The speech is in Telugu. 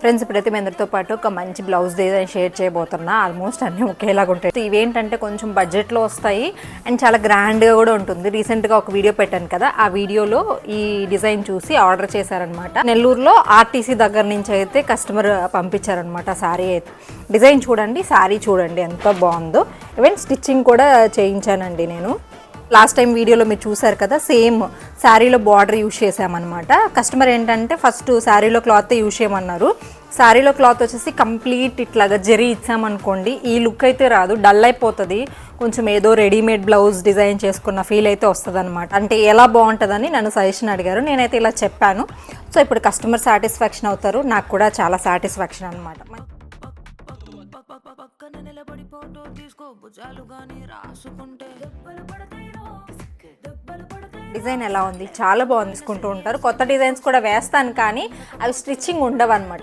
ఫ్రెండ్స్ ఇప్పుడైతే మీ అందరితో పాటు ఒక మంచి బ్లౌజ్ డిజైన్ షేర్ చేయబోతున్నా. ఆల్మోస్ట్ అన్నీ ఒకేలాగా ఉంటాయి. ఇవేంటంటే కొంచెం బడ్జెట్లో వస్తాయి అండ్ చాలా గ్రాండ్గా కూడా ఉంటుంది. రీసెంట్గా ఒక వీడియో పెట్టాను కదా, ఆ వీడియోలో ఈ డిజైన్ చూసి ఆర్డర్ చేశారనమాట. నెల్లూరులో ఆర్టీసీ దగ్గర నుంచి అయితే కస్టమర్ పంపించారనమాట. శారీ అయితే డిజైన్ చూడండి, శారీ చూడండి ఎంత బాగుందో. ఈవెన్ స్టిచ్చింగ్ కూడా చేయించానండి నేను. లాస్ట్ టైం వీడియోలో మీరు చూసారు కదా, సేమ్ శారీలో బార్డర్ యూజ్ చేసామన్నమాట. కస్టమర్ ఏంటంటే ఫస్ట్ శారీలో క్లాత్ యూజ్ చేయమన్నారు. శారీలో క్లాత్ వచ్చేసి కంప్లీట్ ఇట్లాగా జరీ ఇచ్చామనుకోండి, ఈ లుక్ అయితే రాదు, డల్ అయిపోతుంది. కొంచెం ఏదో రెడీమేడ్ బ్లౌజ్ డిజైన్ చేసుకున్న ఫీల్ అయితే వస్తుంది అనమాట. అంటే ఎలా బాగుంటుందని నన్ను సజెషన్ అడిగారు, నేనైతే ఇలా చెప్పాను. సో ఇప్పుడు కస్టమర్ సాటిస్ఫాక్షన్ అవుతారు, నాకు కూడా చాలా సాటిస్ఫాక్షన్ అనమాట. డిజైన్ ఎలా ఉంది, చాలా బాగుంది. తీసుకుంటూ ఉంటారు. కొత్త డిజైన్స్ కూడా వేస్తాను కానీ అవి స్టిచ్చింగ్ ఉండవు అనమాట.